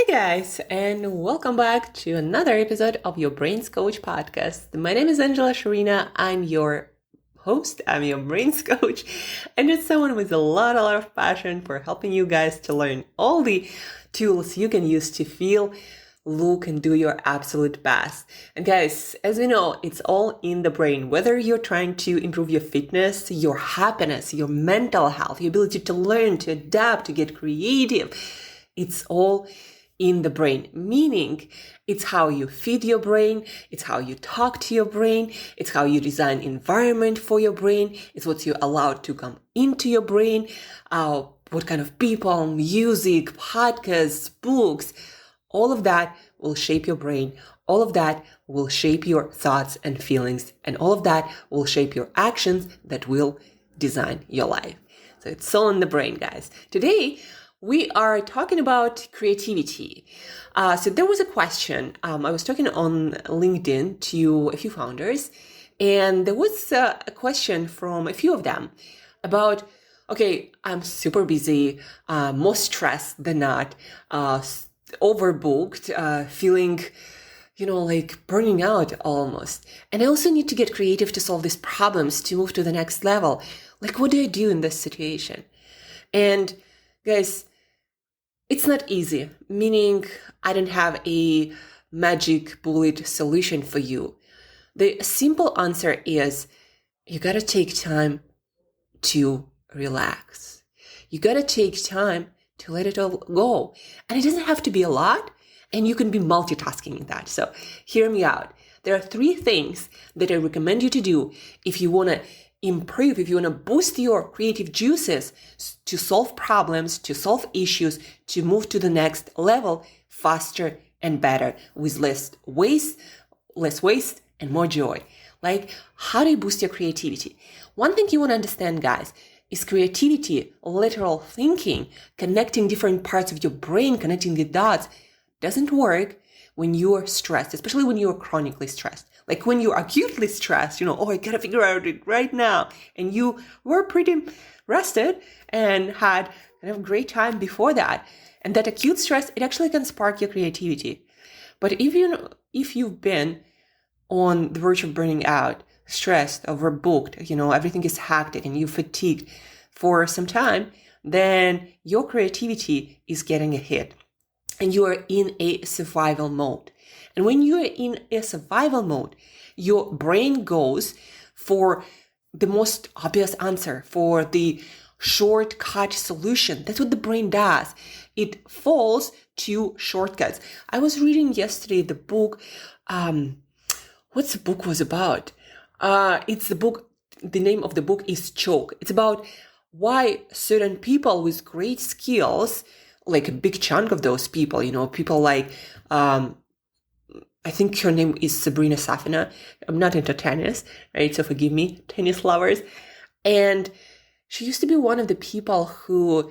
Hey guys, and welcome back to another episode of your Brains Coach podcast. My name is Shurina. I'm your host, I'm your Brains Coach, and it's someone with a lot of passion for helping you guys to learn all the tools you can use to feel, look, and do your absolute best. And guys, as we know, it's all in the brain. Whether you're trying to improve your fitness, your happiness, your mental health, your ability to learn, to adapt, to get creative, it's all in the brain, meaning it's how you feed your brain, it's how you talk to your brain, it's how you design environment for your brain, it's what you allow to come into your brain, what kind of people, music, podcasts, books, all of that will shape your brain. All of that will shape your thoughts and feelings, and all of that will shape your actions that will design your life. So it's all in the brain, guys. Today, we are talking about creativity. So there was a question. I was talking on LinkedIn to a few founders, and there was a question from a few of them about, okay, I'm super busy, more stressed than not, overbooked, feeling, like burning out almost. And I also need to get creative to solve these problems, to move to the next level. Like, what do I do in this situation? And guys, it's not easy, meaning I don't have a magic bullet solution for you. The simple answer is you gotta take time to relax. You gotta take time to let it all go. And it doesn't have to be a lot, and you can be multitasking in that. So hear me out. There are 3 things that I recommend you to do if you wanna improve, if you want to boost your creative juices to solve problems, to solve issues, to move to the next level faster and better with less waste and more joy. Like, how do you boost your creativity? One thing you want to understand, guys, is creativity, literal thinking, connecting different parts of your brain, connecting the dots, doesn't work when you're stressed, especially when you're chronically stressed. Like when you're acutely stressed, I gotta figure out it right now. And you were pretty rested and had kind of great time before that. And that acute stress, it actually can spark your creativity. But if you've been on the verge of burning out, stressed, overbooked, everything is hectic and you're fatigued for some time, then your creativity is getting a hit. And you are in a survival mode. And when you are in a survival mode, your brain goes for the most obvious answer, for the shortcut solution. That's what the brain does. It falls to shortcuts. I was reading yesterday the book. What's the book was about? It's the book. The name of the book is Choke. It's about why certain people with great skills, like a big chunk of those people, people like, I think her name is Sabrina Safina. I'm not into tennis, right? So forgive me, tennis lovers. And she used to be one of the people who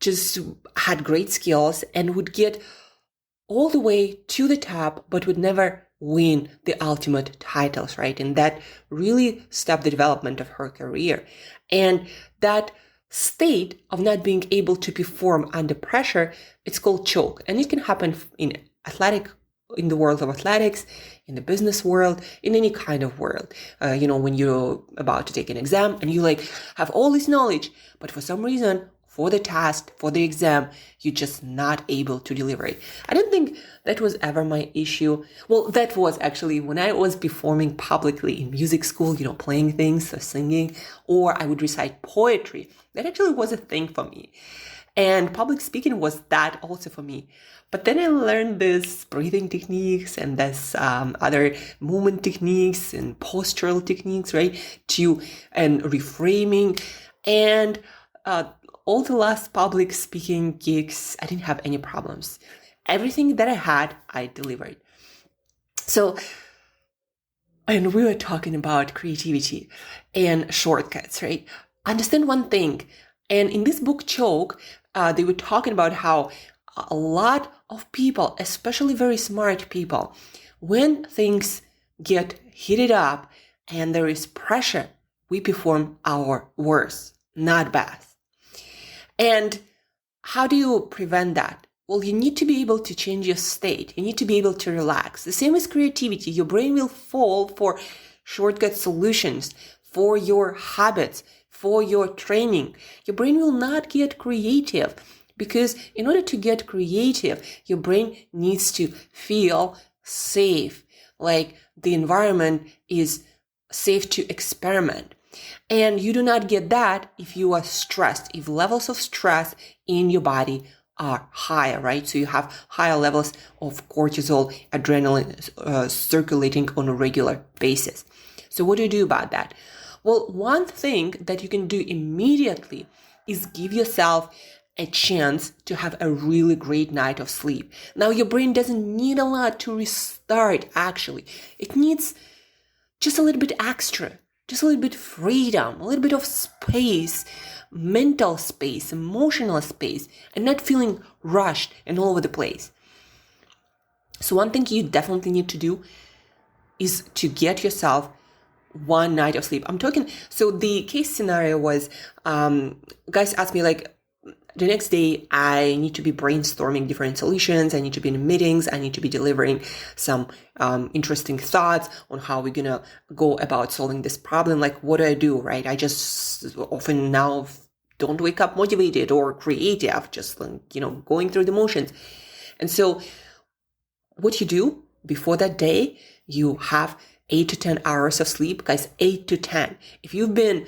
just had great skills and would get all the way to the top, but would never win the ultimate titles, right? And that really stopped the development of her career. And that state of not being able to perform under pressure, it's called choke. And it can happen in the world of athletics, in the business world, in any kind of world. When you're about to take an exam and you have all this knowledge, but for some reason, for the task, for the exam, you're just not able to deliver it. I don't think that was ever my issue. Well, that was actually when I was performing publicly in music school, playing things, or singing, or I would recite poetry. That actually was a thing for me. And public speaking was that also for me. But then I learned this breathing techniques and this other movement techniques and postural techniques, right? And reframing. And all the last public speaking gigs, I didn't have any problems. Everything that I had, I delivered. So, and we were talking about creativity and shortcuts, right? Understand one thing. And in this book, Choke, they were talking about how a lot of people, especially very smart people, when things get heated up and there is pressure, we perform our worst, not best. And how do you prevent that? Well, you need to be able to change your state. You need to be able to relax. The same as creativity. Your brain will fall for shortcut solutions, for your habits, for your training. Your brain will not get creative because in order to get creative, your brain needs to feel safe, like the environment is safe to experiment. And you do not get that if you are stressed, if levels of stress in your body are higher, right? So you have higher levels of cortisol, adrenaline circulating on a regular basis. So what do you do about that? Well, one thing that you can do immediately is give yourself a chance to have a really great night of sleep. Now, your brain doesn't need a lot to restart, actually. It needs just a little bit extra, just a little bit freedom, a little bit of space, mental space, emotional space, and not feeling rushed and all over the place. So one thing you definitely need to do is to get yourself one night of sleep. I'm talking, so the case scenario was, guys asked me like, the next day, I need to be brainstorming different solutions. I need to be in meetings. I need to be delivering some interesting thoughts on how we're going to go about solving this problem. Like, what do I do, right? I just often now don't wake up motivated or creative, just, going through the motions. And so what you do before that day, you have 8 to 10 hours of sleep. Guys, 8 to 10. If you've been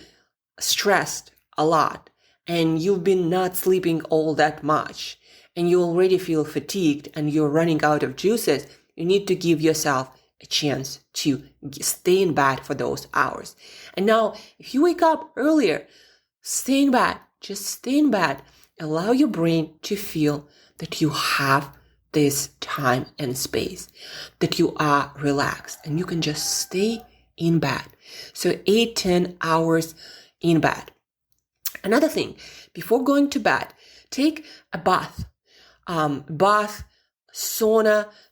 stressed a lot, and you've been not sleeping all that much, and you already feel fatigued and you're running out of juices, you need to give yourself a chance to stay in bed for those hours. And now, if you wake up earlier, stay in bed. Just stay in bed. Allow your brain to feel that you have this time and space, that you are relaxed, and you can just stay in bed. So 8-10 hours in bed. Another thing, before going to bed, take a bath. Sauna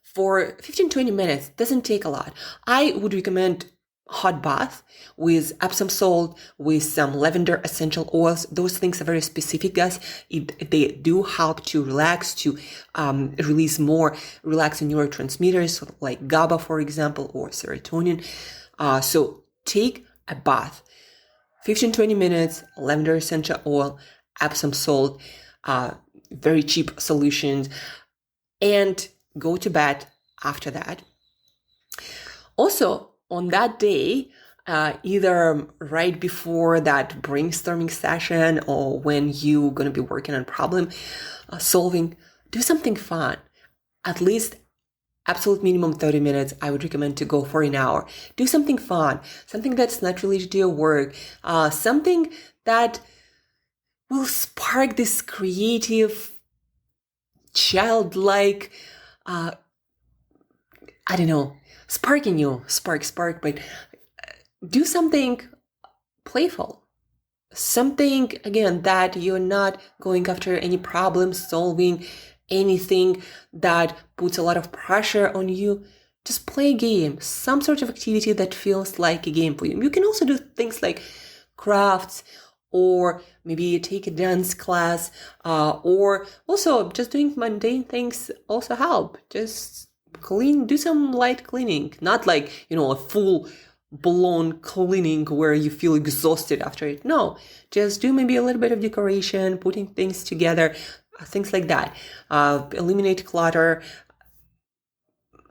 for 15-20 minutes. Doesn't take a lot. I would recommend hot bath with Epsom salt, with some lavender essential oils. Those things are very specific, guys. They do help to relax, to release more relaxing neurotransmitters like GABA, for example, or serotonin. So take a bath. 15-20 minutes, lavender essential oil, Epsom salt, very cheap solutions, and go to bed after that. Also, on that day, either right before that brainstorming session or when you're going to be working on problem solving, do something fun. At least absolute minimum 30 minutes. I would recommend to go for an hour. Do something fun, something that's not related to your work, something that will spark this creative, childlike, spark in you, spark, but do something playful. Something, again, that you're not going after any problem solving, anything that puts a lot of pressure on you. Just play a game, some sort of activity that feels like a game for you. You can also do things like crafts, or maybe take a dance class, or also just doing mundane things also help. Just do some light cleaning, not like, a full blown cleaning where you feel exhausted after it. No, just do maybe a little bit of decoration, putting things together, things like that. Eliminate clutter.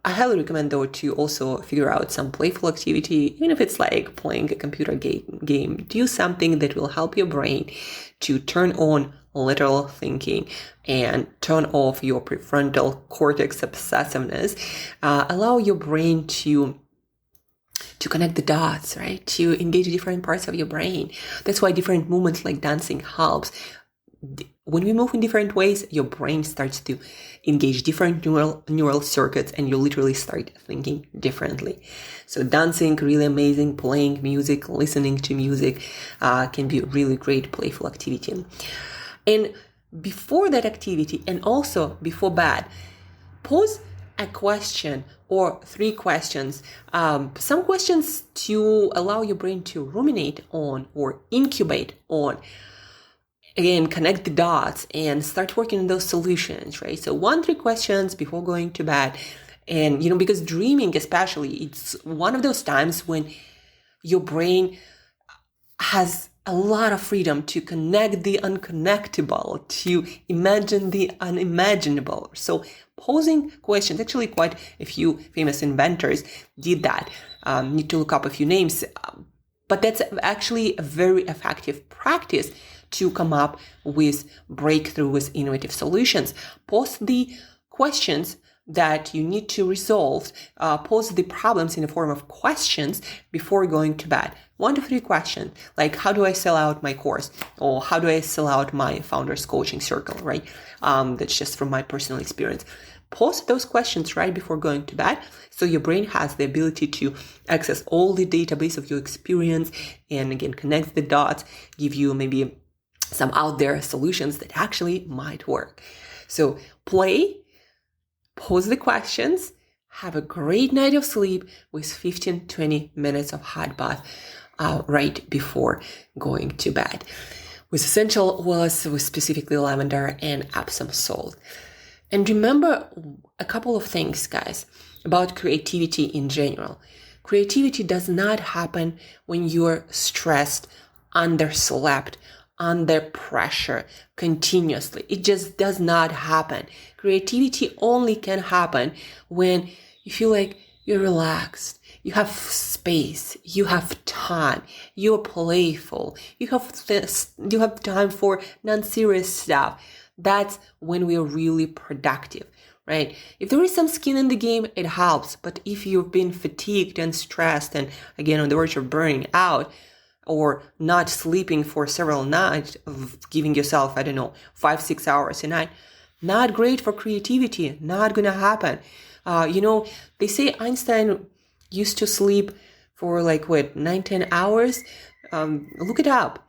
I highly recommend, though, to also figure out some playful activity, even if it's like playing a computer game. Do something that will help your brain to turn on lateral thinking and turn off your prefrontal cortex obsessiveness. Allow your brain to connect the dots, right? To engage different parts of your brain. That's why different movements like dancing helps. When we move in different ways, your brain starts to engage different neural circuits, and you literally start thinking differently. So dancing, really amazing. Playing music, listening to music can be a really great playful activity. And before that activity, and also before bed, pose a question or 3 questions. Some questions to allow your brain to ruminate on or incubate on. again, connect the dots and start working on those solutions, right? So 1-3 questions before going to bed. And, because dreaming especially, it's one of those times when your brain has a lot of freedom to connect the unconnectable, to imagine the unimaginable. So posing questions, actually quite a few famous inventors did that. Need to look up a few names, but that's actually a very effective practice to come up with breakthroughs, innovative solutions. Pose the questions that you need to resolve, pose the problems in the form of questions before going to bed. 1-3 questions, like how do I sell out my course? Or how do I sell out my founders coaching circle, right? That's just from my personal experience. Pose those questions right before going to bed, so your brain has the ability to access all the database of your experience and again, connect the dots, give you maybe some out there solutions that actually might work. So pose the questions, have a great night of sleep with 15-20 minutes of hot bath right before going to bed. With essential oils, with specifically lavender and Epsom salt. And remember a couple of things, guys, about creativity in general. Creativity does not happen when you're stressed, underslept, under pressure continuously. It just does not happen. Creativity only can happen when you feel like you're relaxed, you have space, you have time, you're playful, you have time for non-serious stuff. That's when we're really productive, right? If there is some skin in the game, it helps. But if you've been fatigued and stressed and again on the verge of burning out, or not sleeping for several nights, of giving yourself, 5-6 hours a night, not great for creativity, not gonna happen. They say Einstein used to sleep for 9-10 hours. Look it up.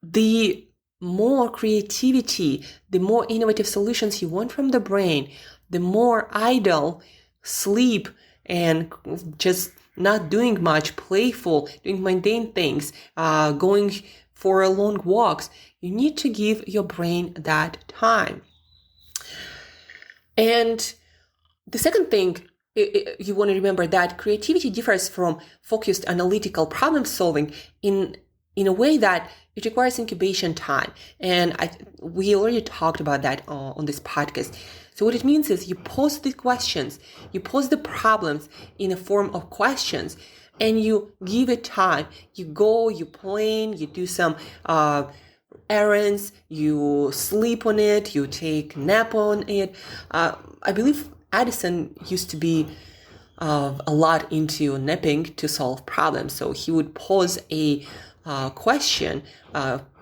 The more creativity, the more innovative solutions you want from the brain, the more idle sleep and just not doing much, playful, doing mundane things, going for long walks. You need to give your brain that time. And the second thing, you want to remember that creativity differs from focused analytical problem solving in a way that it requires incubation time. And we already talked about that on this podcast. So what it means is you pose the questions, you pose the problems in a form of questions, and you give it time. You go, you plan, you do some errands, you sleep on it, you take nap on it. I believe Edison used to be a lot into napping to solve problems. So he would pose a question,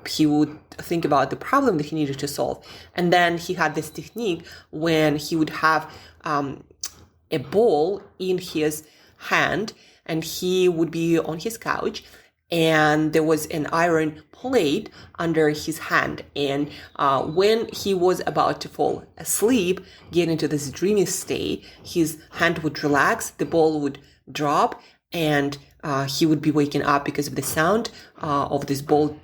he would think about the problem that he needed to solve. And then he had this technique when he would have a ball in his hand and he would be on his couch and there was an iron plate under his hand. And when he was about to fall asleep, get into this dreamy state, his hand would relax, the ball would drop, and he would be waking up because of the sound of this ball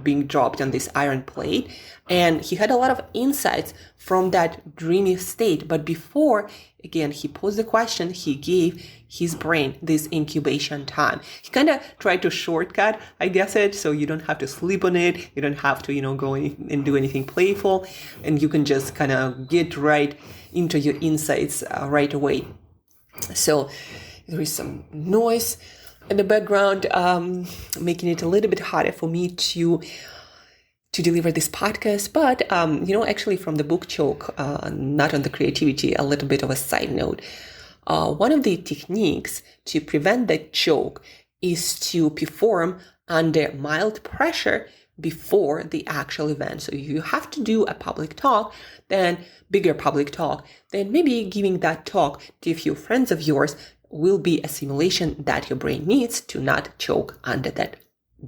being dropped on this iron plate. And he had a lot of insights from that dreamy state. But before, again, he posed the question, he gave his brain this incubation time. He kind of tried to shortcut, I guess it, so you don't have to sleep on it. You don't have to, go and do anything playful. And you can just kind of get right into your insights right away. So there is some noise in the background, making it a little bit harder for me to deliver this podcast. But, actually from the book Choke, not on the creativity, a little bit of a side note. One of the techniques to prevent that choke is to perform under mild pressure before the actual event. So if you have to do a public talk, then bigger public talk, then maybe giving that talk to a few friends of yours will be a simulation that your brain needs to not choke under that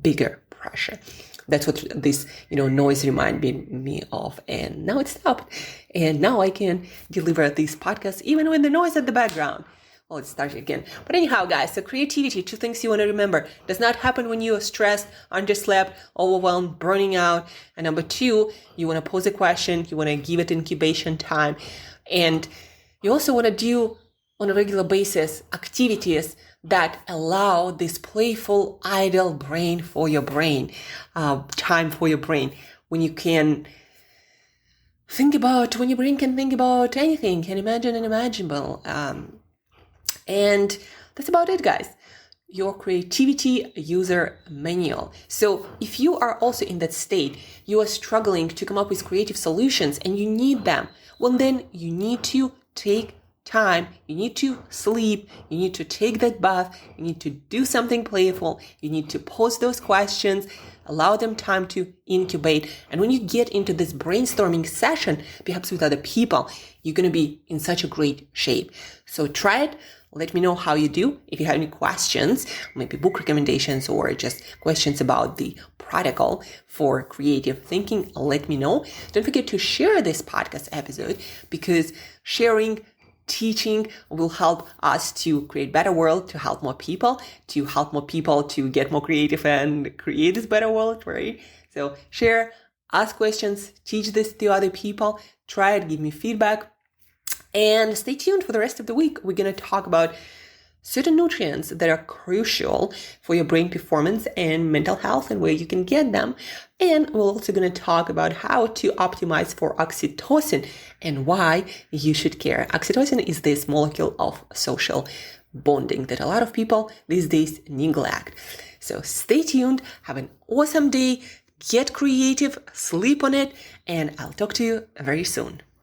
bigger pressure. That's what this, noise reminded me of. And now it stopped. And now I can deliver this podcast even with the noise at the background. Oh, let's start again. But anyhow, guys, so creativity, 2 things you want to remember. Does not happen when you are stressed, underslept, overwhelmed, burning out. And number 2, you want to pose a question. You want to give it incubation time. And you also want to do on a regular basis activities that allow this playful, idle brain for your brain, time for your brain, when you can when your brain can think about anything, can imagine unimaginable. And that's about it, guys. Your creativity user manual. So if you are also in that state, you are struggling to come up with creative solutions and you need them, well, then you need to take time, you need to sleep, you need to take that bath, you need to do something playful, you need to pose those questions, allow them time to incubate. And when you get into this brainstorming session, perhaps with other people, you're going to be in such a great shape. So try it. Let me know how you do. If you have any questions, maybe book recommendations or just questions about the protocol for creative thinking, let me know. Don't forget to share this podcast episode, because sharing, teaching will help us to create a better world, to help more people to get more creative and create this better world, right? So share, ask questions, teach this to other people, try it, give me feedback. And stay tuned for the rest of the week. We're going to talk about certain nutrients that are crucial for your brain performance and mental health and where you can get them. And we're also going to talk about how to optimize for oxytocin and why you should care. Oxytocin is this molecule of social bonding that a lot of people these days neglect. So stay tuned. Have an awesome day. Get creative, sleep on it, and I'll talk to you very soon.